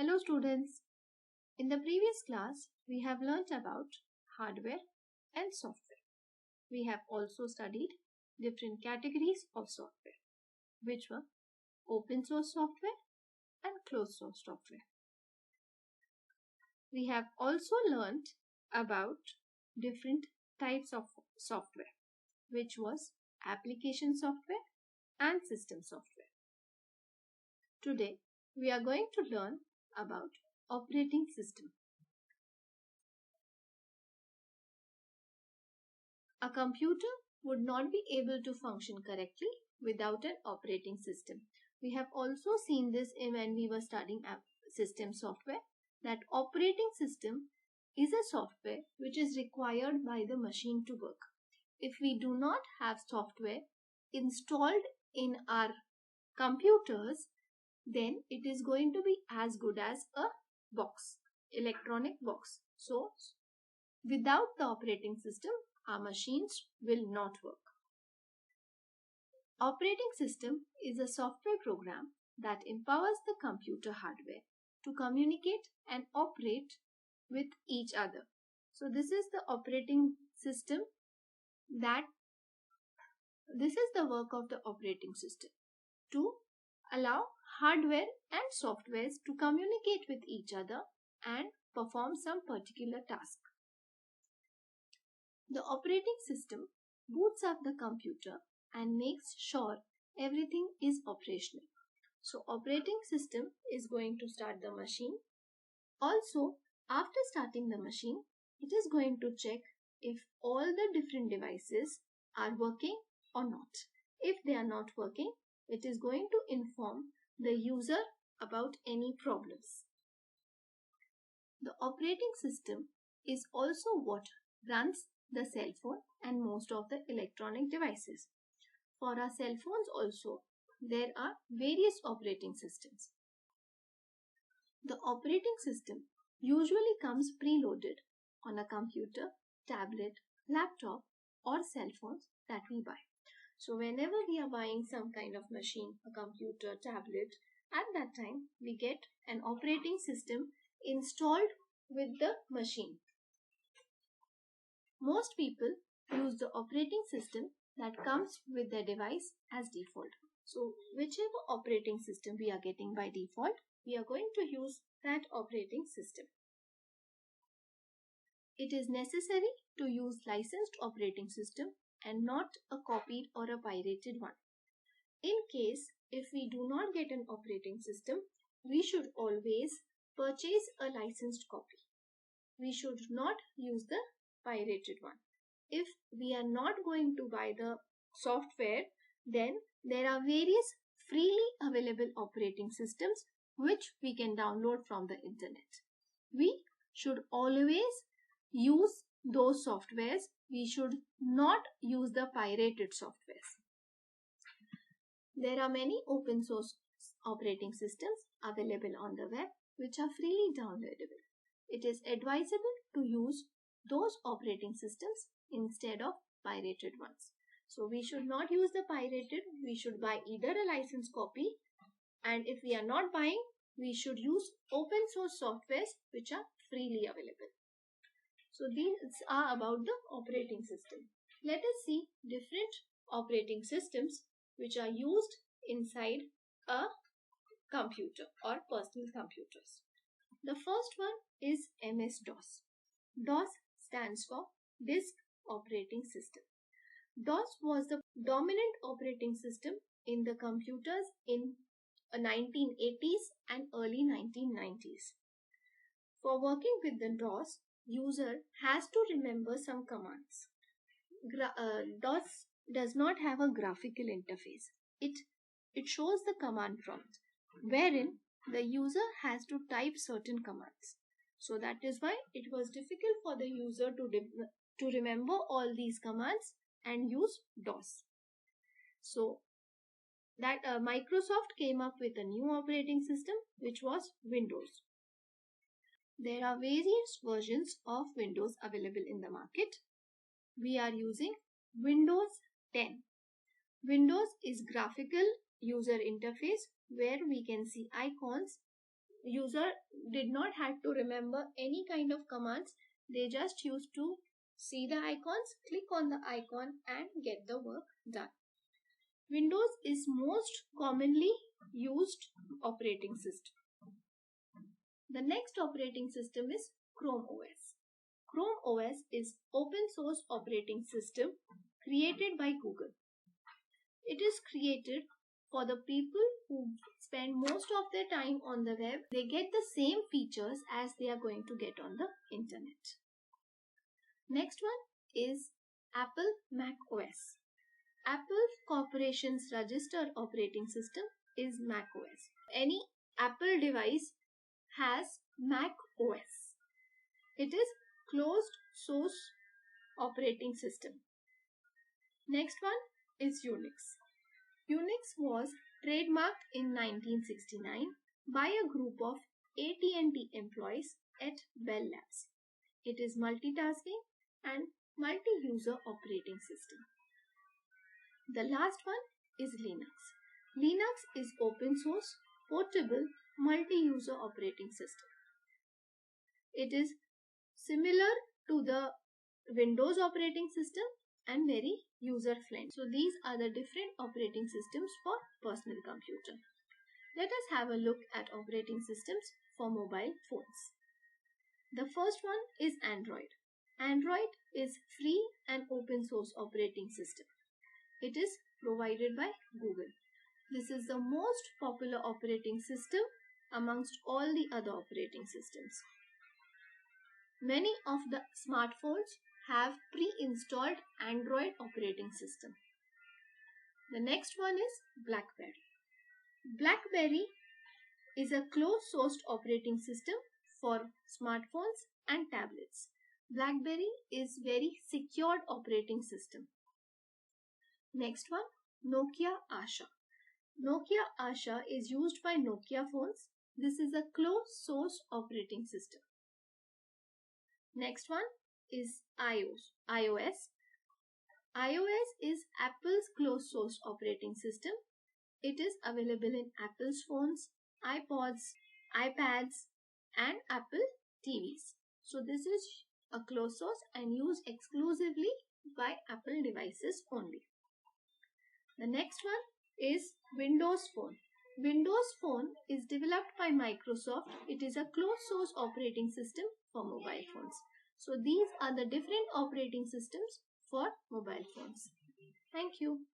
Hello students. In the previous class, we have learnt about hardware and software. We have also studied different categories of software, which were open source software and closed source software. We have also learnt about different types of software, which was application software and system software. Today, we are going to learn about operating system. A computer would not be able to function correctly without an operating system. We have also seen this when we were studying system software, that operating system is a software which is required by the machine to work. If we do not have software installed in our computers, then it is going to be as good as a box, electronic box. So, without the operating system, our machines will not work. Operating system is a software program that empowers the computer hardware to communicate and operate with each other. So this is the operating system this is the work of the operating system, to allow hardware and softwares to communicate with each other and perform some particular task. The operating system boots up the computer and makes sure everything is operational. So operating system is going to start the machine. Also, after starting the machine, it is going to check if all the different devices are working or not. If they are not working, it is going to inform the user about any problems. The operating system is also what runs the cell phone and most of the electronic devices. For our cell phones also, there are various operating systems. The operating system usually comes preloaded on a computer, tablet, laptop or cell phones that we buy. So whenever we are buying some kind of machine, a computer, tablet, at that time we get an operating system installed with the machine. Most people use the operating system that comes with their device as default. So whichever operating system we are getting by default, we are going to use that operating system. It is necessary to use licensed operating system and not a copied or a pirated one. In case if we do not get an operating system, we should always purchase a licensed copy. We should not use the pirated one. If we are not going to buy the software, then there are various freely available operating systems which we can download from the internet. We should always use those softwares. We should not use the pirated softwares. There are many open source operating systems available on the web which are freely downloadable. It is advisable to use those operating systems instead of pirated ones. So we should not use the pirated, we should buy either a licensed copy, and if we are not buying, we should use open source softwares which are freely available. So these are about the operating system. Let us see different operating systems which are used inside a computer or personal computers. The first one is MS-DOS. DOS stands for Disk Operating System. DOS was the dominant operating system in the computers in 1980s and early 1990s. For working with the DOS, user has to remember some commands. DOS does not have a graphical interface. It shows the command prompt, wherein the user has to type certain commands. So that is why it was difficult for the user to remember all these commands and use DOS. So that Microsoft came up with a new operating system which was Windows. There are various versions of Windows available in the market. We are using Windows 10. Windows is graphical user interface where we can see icons user did not have to remember any kind of commands. They just used to see the icons, click on the icon and get the work done. Windows is most commonly used operating system. The next operating system is Chrome OS. Chrome OS is open source operating system created by Google. It is created for the people who spend most of their time on the web. They get the same features as they are going to get on the internet. Next one is Apple Mac OS. Apple Corporation's registered operating system is Mac OS. Any Apple device has Mac OS. It is closed source operating system. Next one is Unix. Unix was trademarked in 1969 by a group of AT&T employees at Bell Labs. It is multitasking and multi-user operating system. The last one is Linux. Linux is open source, portable, multi-user operating system. It is similar to the Windows operating system and very user-friendly. So these are the different operating systems for personal computer. Let us have a look at operating systems for mobile phones. The first one is Android. Android is free and open source operating system. It is provided by Google. This is the most popular operating system amongst all the other operating systems. Many of the smartphones have pre-installed Android operating system. The next one is BlackBerry. BlackBerry is a closed-sourced operating system for smartphones and tablets. BlackBerry is very secured operating system. Next one, Nokia Asha. Nokia Asha is used by Nokia phones. This is a closed-source operating system. Next one is iOS. iOS is Apple's closed source operating system. It is available in Apple's phones, iPods, iPads and Apple TVs. So this is a closed source and used exclusively by Apple devices only. The next one is Windows Phone. Windows Phone is developed by Microsoft. It is a closed source operating system for mobile phones. So these are the different operating systems for mobile phones. Thank you.